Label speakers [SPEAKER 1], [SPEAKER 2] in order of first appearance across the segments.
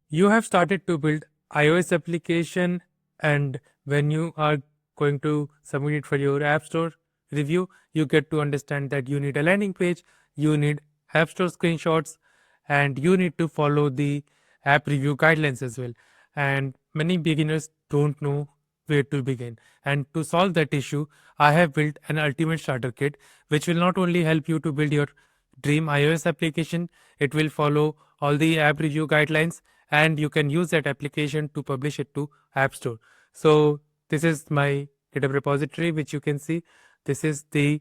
[SPEAKER 1] You have started to build iOS application, and when you are going to submit it for your App Store review, you get to understand that you need a landing page, you need App Store screenshots, and you need to follow the app review guidelines as well. And many beginners don't know where to begin. And to solve that issue, I have built an ultimate starter kit, which will not only help you to build your dream iOS application, it will follow all the app review guidelines, and you can use that application to publish it to App Store. So this is my GitHub repository, which you can see. This is the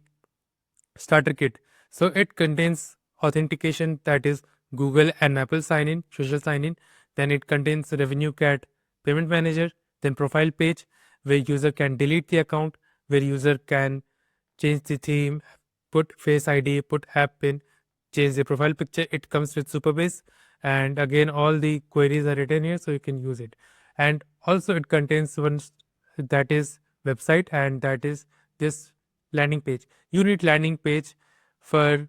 [SPEAKER 1] starter kit. So it contains authentication, that is Google and Apple sign in, social sign in. Then it contains RevenueCat payment manager, then profile page where user can delete the account, where user can change the theme, put face ID, put app pin, change the profile picture. It comes with Supabase, and again all the queries are written here, so you can use it. And also it contains one that is website, and that is this landing page. You need landing page for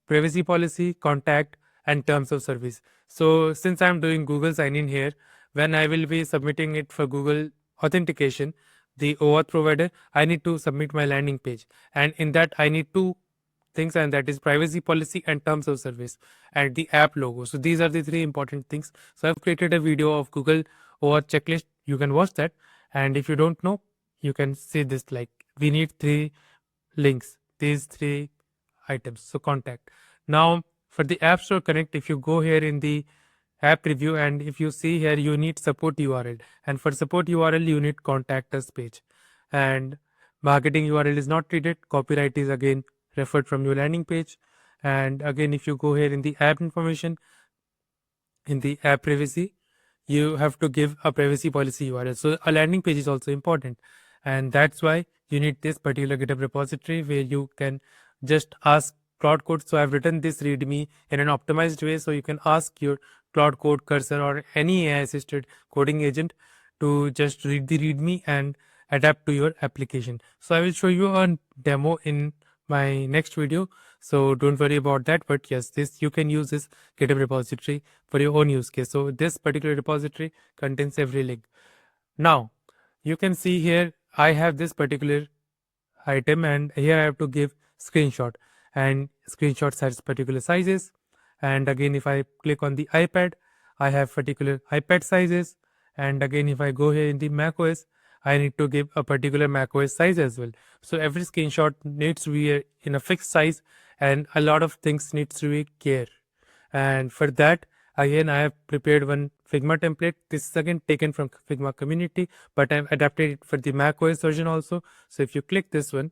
[SPEAKER 1] privacy policy, contact, and terms of service. So since I'm doing Google sign in here, when I will be submitting it for Google authentication, the OAuth provider, I need to submit my landing page, and in that I need two things, and that is privacy policy and terms of service and the app logo. So these are the three important things. So I've created a video of Google OAuth checklist. You can watch that, and if you don't know, you can see this, like we need three links, these three items. So contact. Now for the App Store Connect, if you go here in the app review, and if you see here, you need support URL, and for support URL you need contact us page, and marketing URL is not treated. Copyright is again referred from your landing page. And again, if you go here in the app information, in the app privacy, you have to give a privacy policy URL. So a landing page is also important, and that's why you need this particular GitHub repository where you can just ask Cloud Code. So I've written this README in an optimized way, so you can ask your Cloud Code cursor or any AI assisted coding agent to just read the README and adapt to your application. So I will show you a demo in my next video, so don't worry about that. But yes, this you can use this GitHub repository for your own use case. So this particular repository contains every link. Now you can see here I have this particular item, and here I have to give screenshot, and screenshots has particular sizes. And again, if I click on the iPad, I have particular iPad sizes. And again, if I go here in the macOS, I need to give a particular macOS size as well. So every screenshot needs to be in a fixed size, and a lot of things needs to be care. And for that, again, I have prepared one Figma template. This is again taken from Figma community, but I've adapted it for the macOS version also. So if you click this one,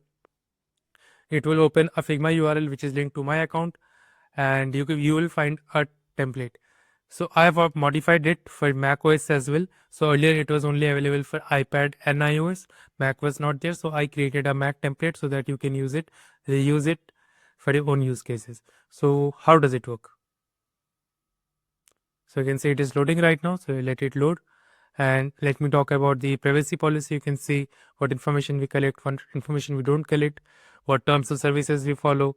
[SPEAKER 1] it will open a Figma URL which is linked to my account, and you will find a template. So I have modified it for macOS as well. So earlier it was only available for iPad and iOS. Mac was not there, so I created a Mac template so that you can use it, reuse it for your own use cases. So how does it work? So you can see it is loading right now. So let it load, and let me talk about the privacy policy. You can see what information we collect, what information we don't collect, what terms of services we follow,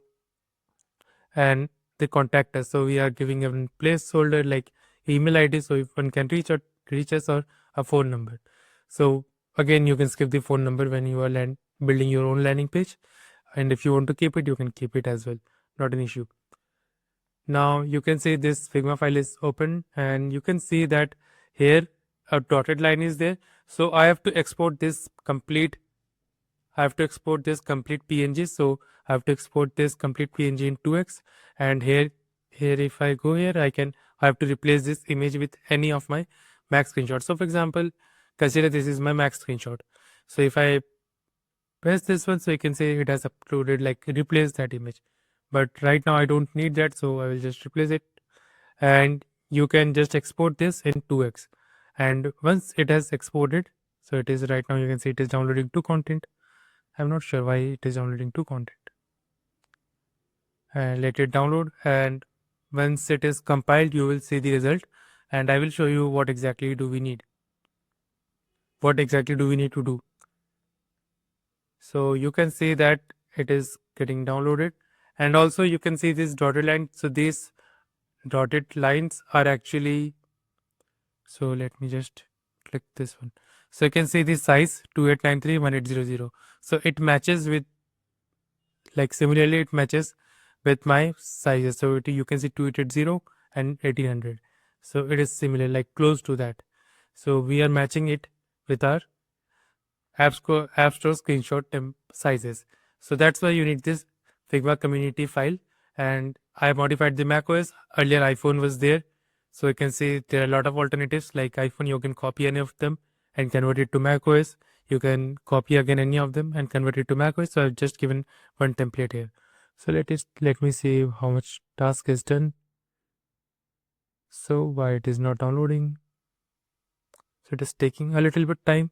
[SPEAKER 1] and the contact us. So we are giving a placeholder like email ID, so if one can reach us, or a phone number. So again, you can skip the phone number when you are building your own landing page, and if you want to keep it, you can keep it as well, not an issue. Now you can see this Figma file is open, and you can see that here a dotted line is there. So I have to export this complete PNG. So I have to export this complete PNG in 2x, and here if I go here, I have to replace this image with any of my Mac screenshots. So for example, consider this is my Mac screenshot. So if I press this one, so you can say it has uploaded, like replace that image. But right now I don't need that, so I will just replace it. And you can just export this in 2x, and once it has exported, so it is right now, you can see it is downloading to content. I'm not sure why it is downloading to content. And let it download, and once it is compiled, you will see the result, and I will show you what exactly do we need to do. So you can see that it is getting downloaded, and also you can see this dotted line. So these dotted lines are actually So let me just click this one. So you can see the size 2893 1800. So it matches with, like, similarly it matches with my sizes. So you can see 2880 and 1800. So it is similar, like close to that. So we are matching it with our App Store screenshot sizes. So that's why you need this Figma community file. And I modified the macOS. Earlier iPhone was there. So you can see there are a lot of alternatives. Like iPhone, you can copy any of them and convert it to macOS. You can copy again any of them and convert it to macOS. So I've just given one template here. So let me see how much task is done. So why it is not downloading? So it is taking a little bit time.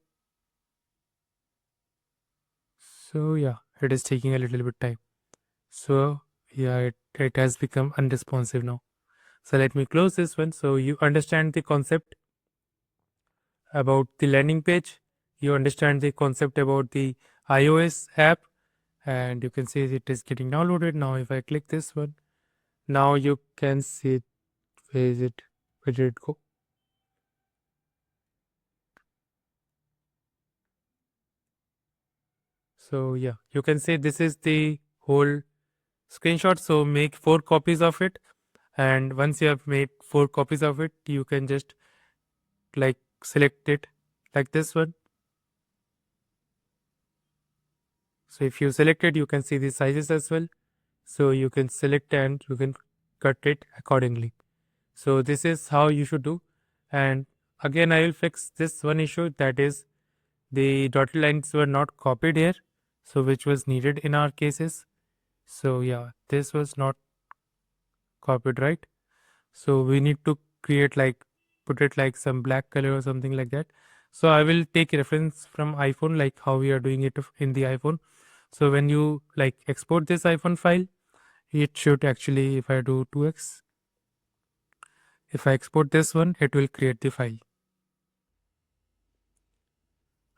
[SPEAKER 1] So yeah, it is taking a little bit time. So yeah, it has become unresponsive now. So let me close this one. So you understand the concept about the landing page. You understand the concept about the iOS app, and you can see it is getting downloaded. Now if I click this one, now you can see, where is it? Where did it go? So yeah, you can see this is the whole screenshot. So make 4 copies of it, and once you have made 4 copies of it, you can just like select it like this one. So if you select it, you can see the sizes as well. So you can select and you can cut it accordingly. So this is how you should do. And again, I will fix this one issue, that is the dotted lines were not copied here. So which was needed in our cases. So yeah, this was not copied, right? So we need to create, like, put it like some black color or something like that. So I will take reference from iPhone, like how we are doing it in the iPhone. So when you like export this iPhone file, it should actually, if I do 2x, if I export this one, it will create the file.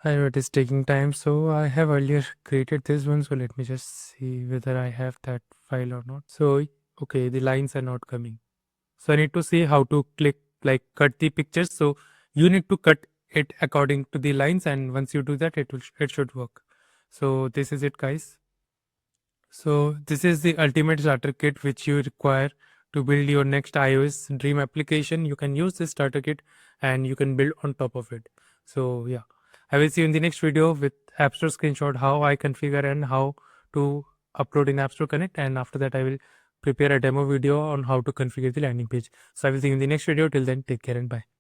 [SPEAKER 1] I know it is taking time, so I have earlier created this one. So let me just see whether I have that file or not. So okay, the lines are not coming. So I need to see how to cut the pictures. So you need to cut it according to the lines, and once you do that, it should work. So this is it, guys. So this is the ultimate starter kit which you require to build your next iOS dream application. You can use this starter kit and you can build on top of it. So yeah, I will see you in the next video with App Store screenshot, how I configure and how to upload in App Store Connect. And after that, I will prepare a demo video on how to configure the landing page. So I will see you in the next video. Till then, take care and bye.